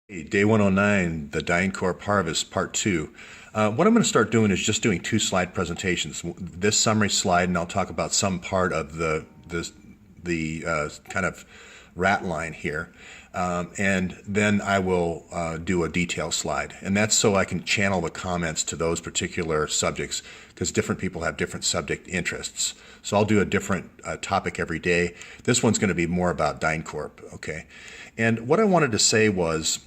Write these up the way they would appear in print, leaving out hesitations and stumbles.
Day 109, the DynCorp Harvest, Part 2. What I'm going to start doing is just doing two slide presentations. This summary slide, and I'll talk about some part of the kind of rat line here. And then I will do a detail slide. And that's so I can channel the comments to those particular subjects, because different people have different subject interests. So I'll do a different topic every day. This one's going to be more about DynCorp, okay? And what I wanted to say was,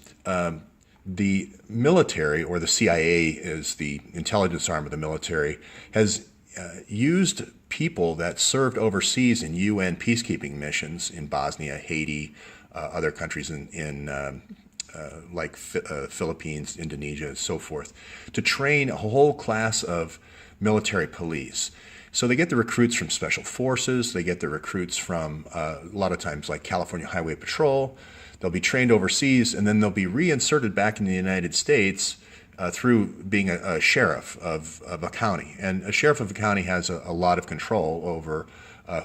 the military, or the CIA is the intelligence arm of the military, has used people that served overseas in UN peacekeeping missions in Bosnia, Haiti, other countries like Philippines, Indonesia, and so forth, to train a whole class of military police. So they get the recruits from special forces, they get the recruits from a lot of times like California Highway Patrol. They'll be trained overseas, and then they'll be reinserted back in the United States through being a sheriff of a county. And a sheriff of a county has a lot of control over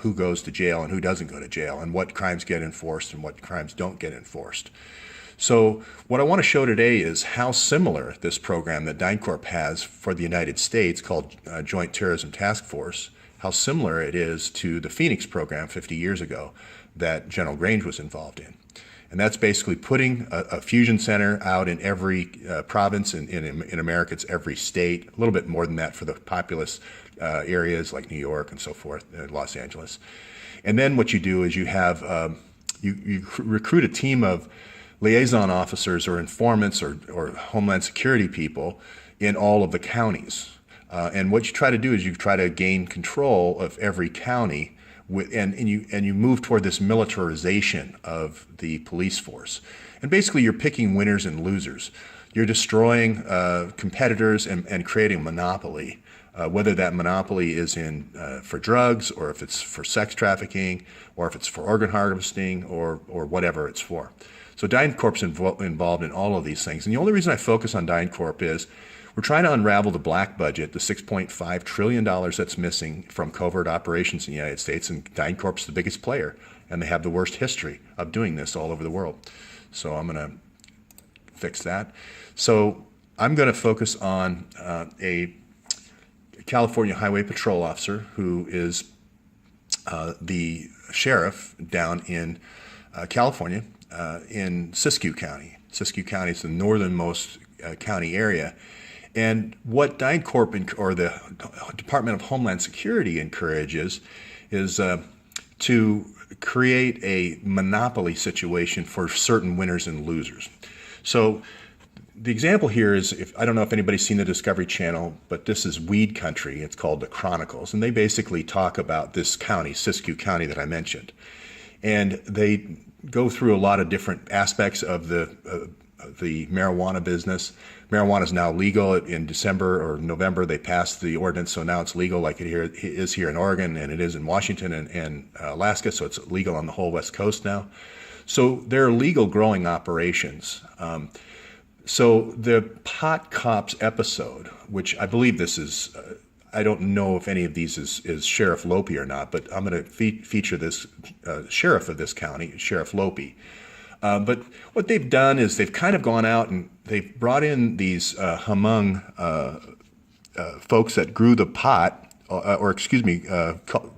who goes to jail and who doesn't go to jail, and what crimes get enforced and what crimes don't get enforced. So what I want to show today is how similar this program that DynCorp has for the United States, called Joint Terrorism Task Force, how similar it is to the Phoenix program 50 years ago that General Grange was involved in. And that's basically putting a fusion center out in every province. In America, it's every state, a little bit more than that for the populous areas like New York and so forth, Los Angeles. And then what you do is you have, you recruit a team of liaison officers or informants or Homeland Security people in all of the counties. And what you try to do is you try to gain control of every county, and you move toward this militarization of the police force. And basically you're picking winners and losers. You're destroying competitors and creating a monopoly, whether that monopoly is for drugs, or if it's for sex trafficking, or if it's for organ harvesting, or whatever it's for. So DynCorp's involved in all of these things. And the only reason I focus on DynCorp is we're trying to unravel the black budget, the $6.5 trillion that's missing from covert operations in the United States, and DynCorp's the biggest player, and they have the worst history of doing this all over the world. So I'm going to fix that. So I'm going to focus on a California Highway Patrol officer who is the sheriff down in California, in Siskiyou County. Siskiyou County is the northernmost county area. And what DynCorp or the Department of Homeland Security encourages is to create a monopoly situation for certain winners and losers. So the example here is, I don't know if anybody's seen the Discovery Channel, but this is weed country. It's called The Chronicles. And they basically talk about this county, Siskiyou County, that I mentioned. And they go through a lot of different aspects of the marijuana business. Marijuana is now legal. In December or November, they passed the ordinance, so now it's legal like it is here in Oregon, and it is in Washington and Alaska, so it's legal on the whole West Coast now. So there are legal growing operations. So the pot cops episode, which I believe this is, I don't know if any of these is Sheriff Lopi or not, but I'm going to feature this sheriff of this county, Sheriff Lopi. But what they've done is they've kind of gone out and they've brought in these Hmong folks that grew the pot,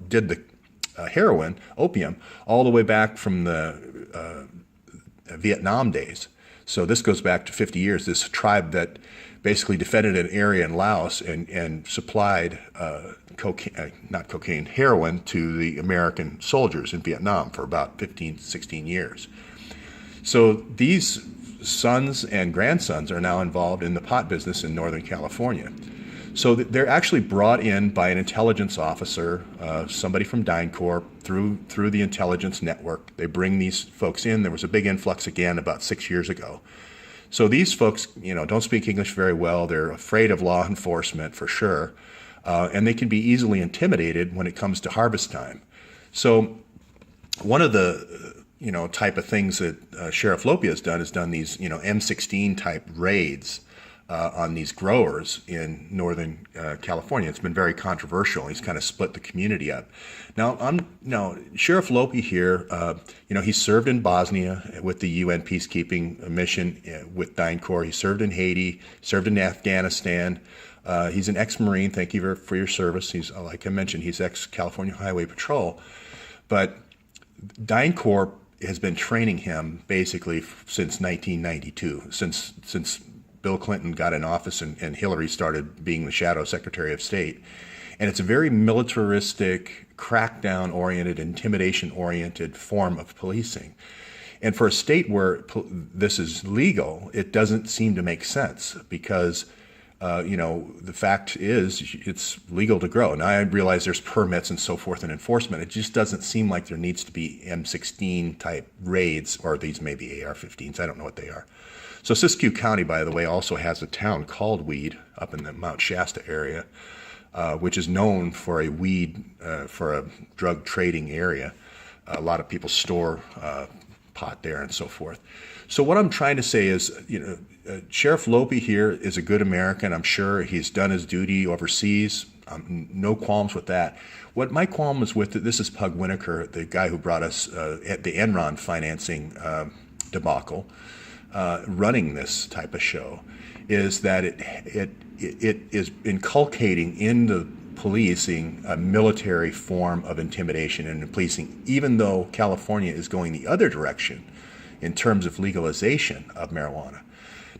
did the heroin, opium, all the way back from the Vietnam days. So this goes back to 50 years. This tribe that basically defended an area in Laos and supplied heroin to the American soldiers in Vietnam for about 15, 16 years. So these sons and grandsons are now involved in the pot business in Northern California. So they're actually brought in by an intelligence officer, somebody from DynCorp, through the intelligence network. They bring these folks in. There was a big influx again about 6 years ago. So these folks, don't speak English very well. They're afraid of law enforcement for sure, and they can be easily intimidated when it comes to harvest time. So one of the type of things that Sheriff Lopi has done these, M16 type raids on these growers in Northern California. It's been very controversial. He's kind of split the community up. Now, Sheriff Lope here, he served in Bosnia with the UN peacekeeping mission with DynCorp. He served in Haiti, served in Afghanistan. He's an ex-Marine. Thank you for your service. He's, like I mentioned, he's ex-California Highway Patrol. But DynCorp has been training him basically since 1992, since Bill Clinton got in office and Hillary started being the shadow Secretary of State. And it's a very militaristic, crackdown-oriented, intimidation-oriented form of policing. And for a state where this is legal, it doesn't seem to make sense because, the fact is it's legal to grow. Now, I realize there's permits and so forth and enforcement. It just doesn't seem like there needs to be M16 type raids, or these may be AR-15s. I don't know what they are. So Siskiyou County, by the way, also has a town called Weed up in the Mount Shasta area, which is known for a for a drug trading area. A lot of people store pot there and so forth. So what I'm trying to say is, Sheriff Lope here is a good American. I'm sure he's done his duty overseas. No qualms with that. What my qualm is with, this is Pug Winokur, the guy who brought us at the Enron financing debacle, running this type of show, is that it is inculcating in the policing a military form of intimidation and policing, even though California is going the other direction in terms of legalization of marijuana.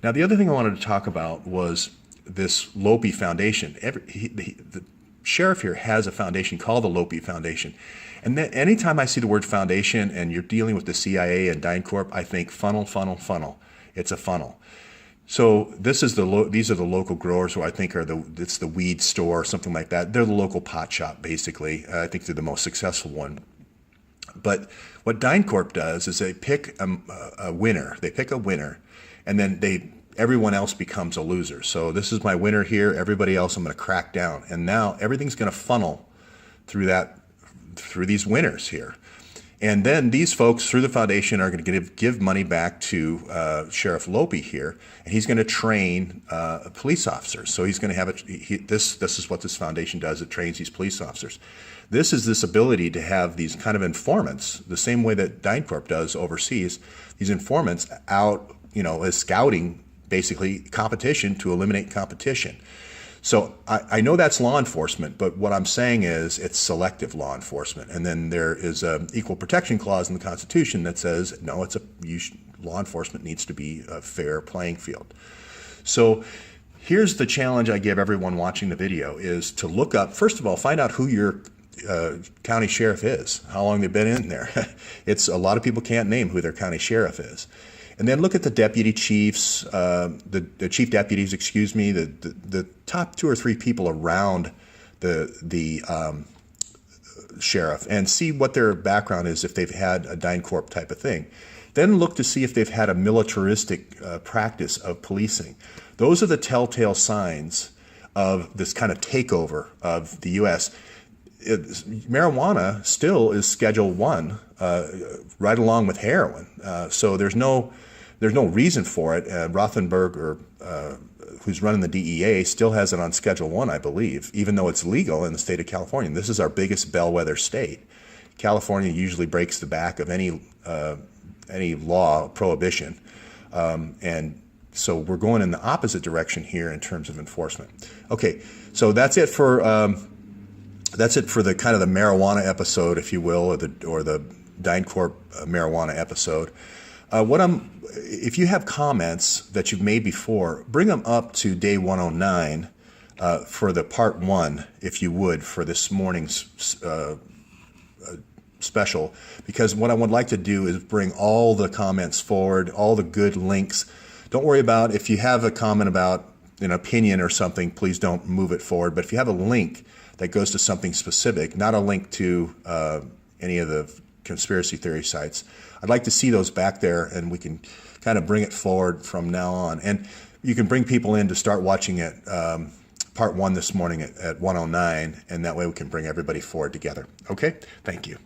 Now, the other thing I wanted to talk about was this Lope Foundation. The sheriff here has a foundation called the Lope Foundation. And then anytime I see the word foundation and you're dealing with the CIA and DynCorp, I think funnel, funnel, funnel. It's a funnel. So these are the local growers who I think it's the weed store or something like that. They're the local pot shop, basically. I think they're the most successful one. But what DynCorp does is they pick a winner. They pick a winner, and then everyone else becomes a loser. So this is my winner here. Everybody else I'm going to crack down. And now everything's going to funnel through these winners here. And then these folks through the foundation are going to give money back to Sheriff Lope here, and he's going to train police officers. So he's going to have this is what this foundation does. It trains these police officers. This is this ability to have these kind of informants, the same way that DynCorp does overseas, these informants out, as scouting, basically competition to eliminate competition. So I know that's law enforcement, but what I'm saying is it's selective law enforcement. And then there is an equal protection clause in the Constitution that says, no, law enforcement needs to be a fair playing field. So here's the challenge I give everyone watching the video is to look up, first of all, find out who your county sheriff is, how long they've been in there. A lot of people can't name who their county sheriff is. And then look at the deputy chiefs, the chief deputies, the top 2 or 3 people around the sheriff, and see what their background is if they've had a DynCorp type of thing. Then look to see if they've had a militaristic practice of policing. Those are the telltale signs of this kind of takeover of the U.S. Marijuana still is Schedule 1, right along with heroin. So there's no reason for it. Rothenberg, who's running the DEA, still has it on Schedule 1, I believe, even though it's legal in the state of California. This is our biggest bellwether state. California usually breaks the back of any law prohibition, and so we're going in the opposite direction here in terms of enforcement. Okay, so that's it for the kind of the marijuana episode, if you will, or the DynCorp marijuana episode. If you have comments that you've made before, bring them up to day 109 for the part 1, if you would, for this morning's special, because what I would like to do is bring all the comments forward, all the good links. Don't worry about if you have a comment about an opinion or something, please don't move it forward. But if you have a link that goes to something specific, not a link to any of the conspiracy theory sites, I'd like to see those back there, and we can kind of bring it forward from now on. And you can bring people in to start watching it, part 1 this morning at 109, and that way we can bring everybody forward together. Okay? Thank you.